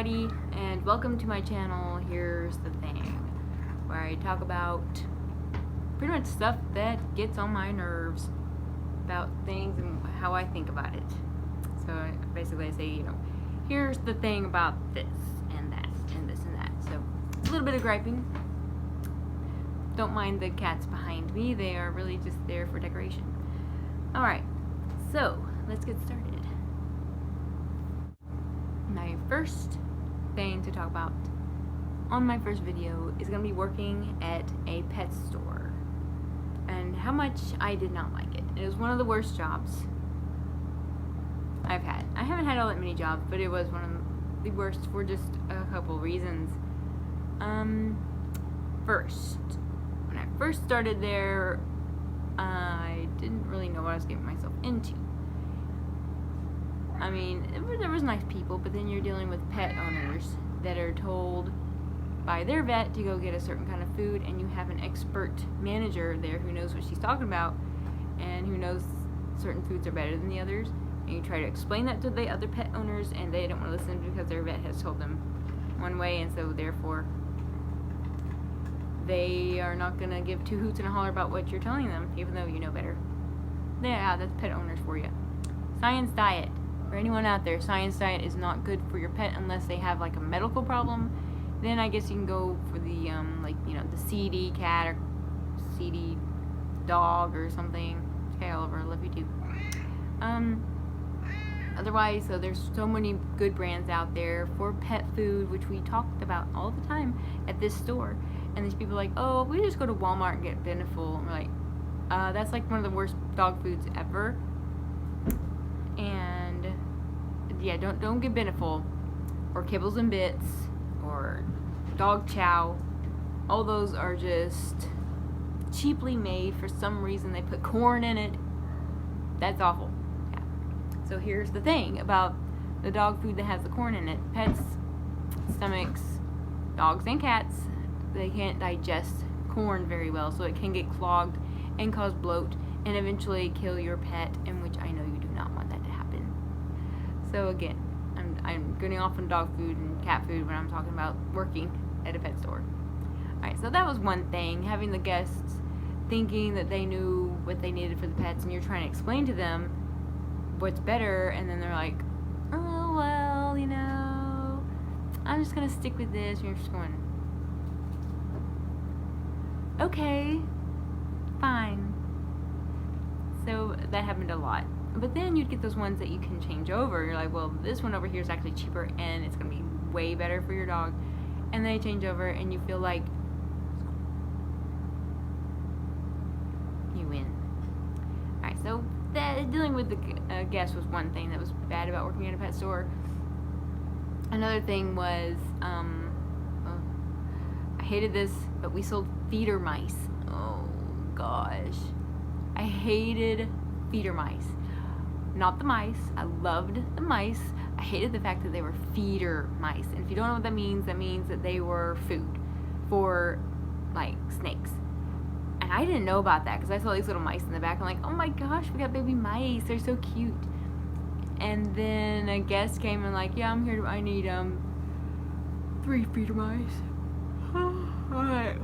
everybody, and welcome to my channel. Here's the thing, where I talk about pretty much stuff that gets on my nerves about things and how I think about it. So basically I say, here's the thing about this and that and this and that. So a little bit of griping. Don't mind the cats behind me, they are really just there for decoration. Alright, so let's get started. My first thing to talk about on my first video is going to be working at a pet store and how much I did not like it. It was one of the worst jobs I've had. I haven't had all that many jobs, but it was one of the worst for just a couple reasons. First, when I first started there, I didn't really know what I was getting myself into. I mean, there was nice people, but then you're dealing with pet owners that are told by their vet to go get a certain kind of food, and you have an expert manager there who knows what she's talking about and who knows certain foods are better than the others, and you try to explain that to the other pet owners and they don't want to listen because their vet has told them one way, and so therefore they are not going to give two hoots and a holler about what you're telling them, even though you know better. Yeah, that's pet owners for you. Science diet. For anyone out there, science diet is not good for your pet unless they have like a medical problem. Then I guess you can go for the the CD cat or CD dog or something. Okay, Oliver, I love you too. Otherwise, so there's so many good brands out there for pet food, which we talked about all the time at this store. And these people are like, oh, we just go to Walmart and get Beneful. And we're like, that's like one of the worst dog foods ever. And yeah, don't get Beneful or Kibbles and Bits or Dog Chow. All those are just cheaply made. For some reason they put corn in it. That's awful. Yeah. So here's the thing about the dog food that has the corn in it. Pets' stomachs, dogs and cats, they can't digest corn very well, so it can get clogged and cause bloat and eventually kill your pet, in which I know you do not want that to happen. So again, I'm getting off on dog food and cat food when I'm talking about working at a pet store. Alright, so that was one thing, having the guests thinking that they knew what they needed for the pets, and you're trying to explain to them what's better, and then they're like, oh, well, I'm just going to stick with this, and you're just going, okay, fine. So that happened a lot. But then you'd get those ones that you can change over. You're like, well, this one over here is actually cheaper and it's going to be way better for your dog. And they change over and you feel like you win. Alright, so dealing with the guests was one thing that was bad about working at a pet store. Another thing was, I hated this, but we sold feeder mice. Oh, gosh. I hated feeder mice. Not the mice. I loved the mice. I hated the fact that they were feeder mice. And if you don't know what that means that they were food for, like, snakes. And I didn't know about that because I saw these little mice in the back. I'm like, oh my gosh, we got baby mice. They're so cute. And then a guest came and like, yeah, I need 3 feeder mice. Alright.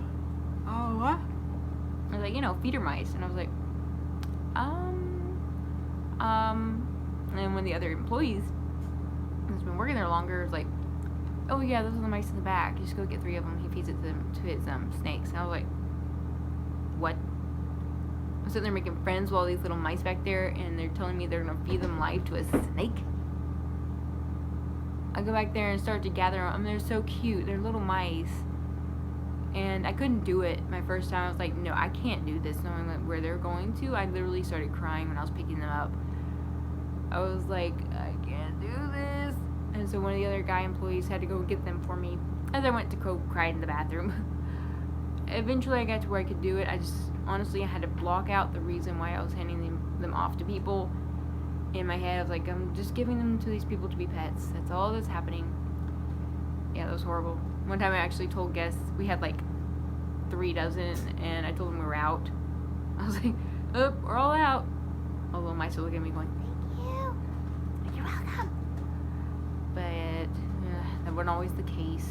Oh, what? I was like, feeder mice. And I was like, and then one of the other employees who's been working there longer was like, oh yeah, those are the mice in the back. You just go get 3 of them. He feeds it to his snakes. And I was like, what? I'm sitting there making friends with all these little mice back there, and they're telling me they're gonna feed them live to a snake. I go back there and start to gather them. I mean, they're so cute. They're little mice. And I couldn't do it my first time. I was like, no, I can't do this knowing where they're going to. I literally started crying when I was picking them up. I was like, I can't do this. And so one of the other guy employees had to go get them for me as I went to go cry in the bathroom. Eventually I got to where I could do it. Honestly, I had to block out the reason why I was handing them off to people. In my head, I was like, I'm just giving them to these people to be pets. That's all that's happening. Yeah, that was horrible. One time I actually told guests, we had like 3 dozen, and I told them we were out. I was like, oh, we're all out. All the little mice are looking at me going, thank you. You're welcome. But wasn't always the case.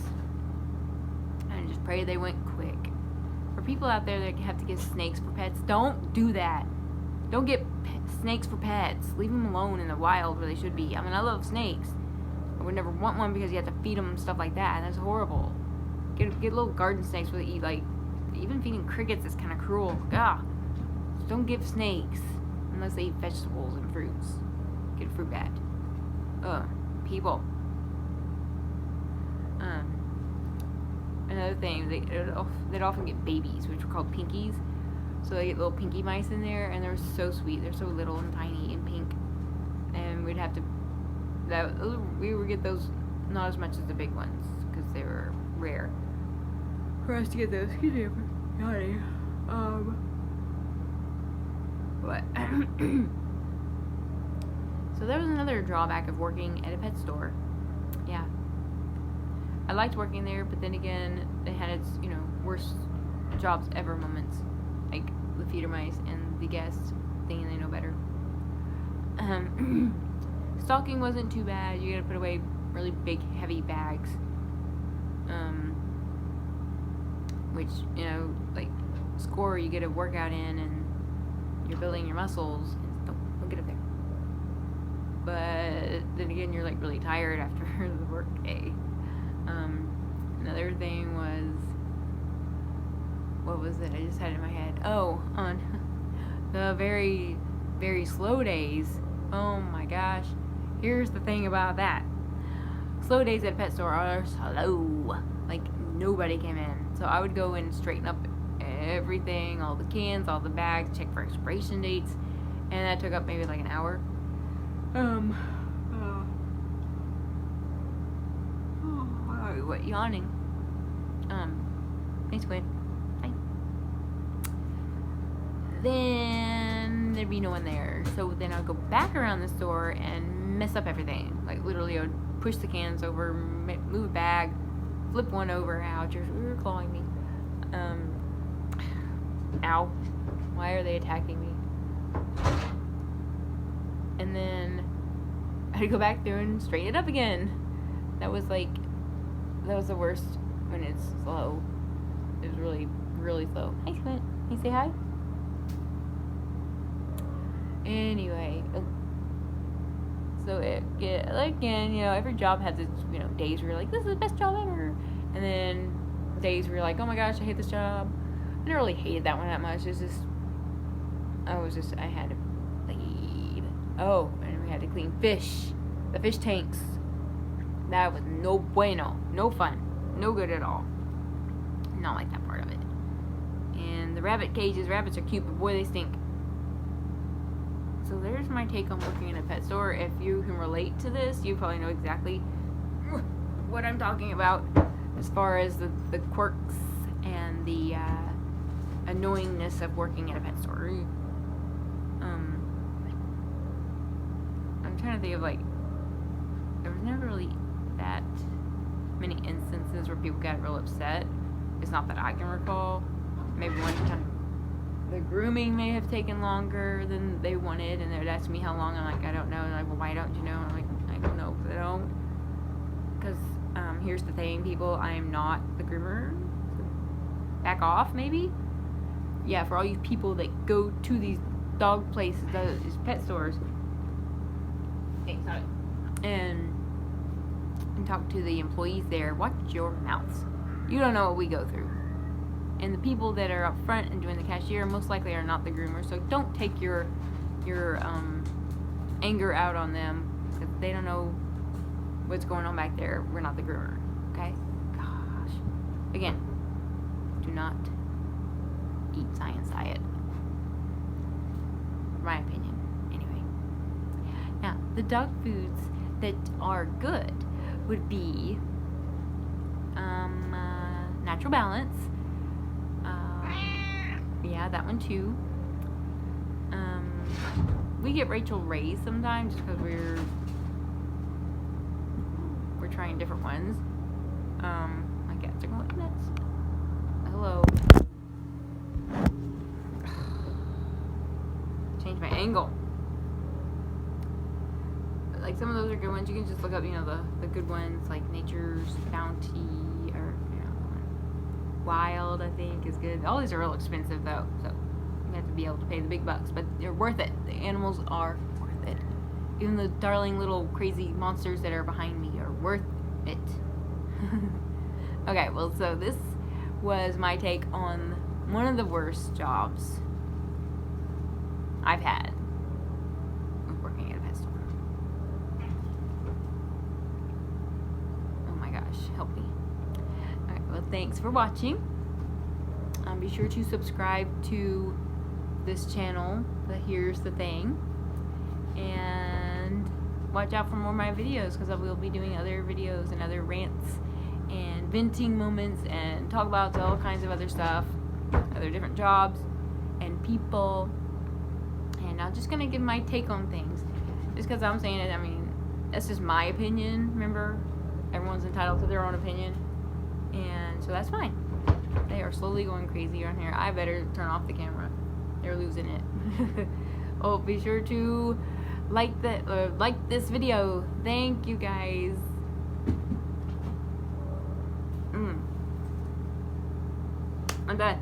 And I just pray they went quick. For people out there that have to get snakes for pets, don't do that. Don't get snakes for pets. Leave them alone in the wild where they should be. I mean, I love snakes. I would never want one because you have to feed them and stuff like that. And that's horrible. Get little garden snakes where they eat, like, even feeding crickets is kind of cruel. Ugh. So don't give snakes unless they eat vegetables and fruits. Get a fruit bat. Ugh. People. Another thing, they'd often get babies, which were called pinkies. So they get little pinky mice in there, and they're so sweet. They're so little and tiny and pink. And we'd have to, we would get those not as much as the big ones, because they were rare for us to get those. Excuse me, yawning. What? So there was another drawback of working at a pet store. Yeah. I liked working there, but then again, it had its, worst jobs ever moments. Like the feeder mice and the guests thinking they know better. Stocking wasn't too bad. You gotta put away really big, heavy bags. Which, like score, you get a workout in and you're building your muscles. Don't get up there. But then again, you're like really tired after the work day. Another thing was, what was it? I just had it in my head. Oh, on the very, very slow days. Oh my gosh. Here's the thing about that. Slow days at a pet store are slow. Like, nobody came in. So I would go and straighten up everything, all the cans, all the bags, check for expiration dates. And that took up maybe like an hour. What, yawning? Thanks, Gwen. Hi. Then there'd be no one there. So then I'd go back around the store and mess up everything. Like, literally, I would push the cans over, move a bag, flip one over. Ouch, you're clawing me. Ow. Why are they attacking me? And then I'd go back through and straighten it up again. That was the worst when it's slow. It was really, really slow. Hi, Squint. Can you say hi? Anyway, so again, every job has its, days where you're like, this is the best job ever. And then days where you're like, oh my gosh, I hate this job. I never really hated that one that much. It's just, I had to leave. Oh, and we had to clean the fish tanks. That was no bueno, no fun, no good at all. Not like that part of it. And the rabbit cages, rabbits are cute, but boy, they stink. So there's my take on working in a pet store. If you can relate to this, you probably know exactly what I'm talking about as far as the quirks and the annoyingness of working at a pet store. I'm trying to think of, like, there was never really that many instances where people got real upset. It's not that I can recall. Maybe one time the grooming may have taken longer than they wanted, and they would ask me how long. I'm like, I don't know. And they're like, well, why don't you know? And I'm like, I don't know, because I don't. Because here's the thing, people, I am not the groomer. Back off, maybe. Yeah, for all you people that go to these dog places, these pet stores, and talk to the employees there, watch your mouths. You don't know what we go through. And the people that are up front and doing the cashier most likely are not the groomer, so don't take your anger out on them, because they don't know what's going on back there. We're not the groomer, okay? Gosh. Again, do not eat science diet. My opinion, anyway. Now, the dog foods that are good would be Natural Balance. Yeah, that one too. We get Rachel Ray's sometimes just because we're trying different ones. My cats are going nuts. Hello. Change my angle. like some of those are good ones. You can just look up, you know, the good ones like Nature's Bounty or, you know, Wild, I think is good. All these are real expensive though, so you have to be able to pay the big bucks, but they're worth it. The animals are worth it. Even the darling little crazy monsters that are behind me are worth it. Okay, well, so this was my take on one of the worst jobs I've had with working at a pet store. Oh my gosh, help me. Alright, well, thanks for watching. Be sure to subscribe to this channel, the Here's the Thing, and watch out for more of my videos, because I will be doing other videos and other rants and venting moments and talk about all kinds of other stuff, other different jobs and people. And I'm just gonna give my take on things. Just because I'm saying it, I mean, that's just my opinion. Remember, everyone's entitled to their own opinion, and so that's fine. They are slowly going crazy on here. I better turn off the camera. They're losing it. Oh, be sure to like this video. Thank you guys. I'm done.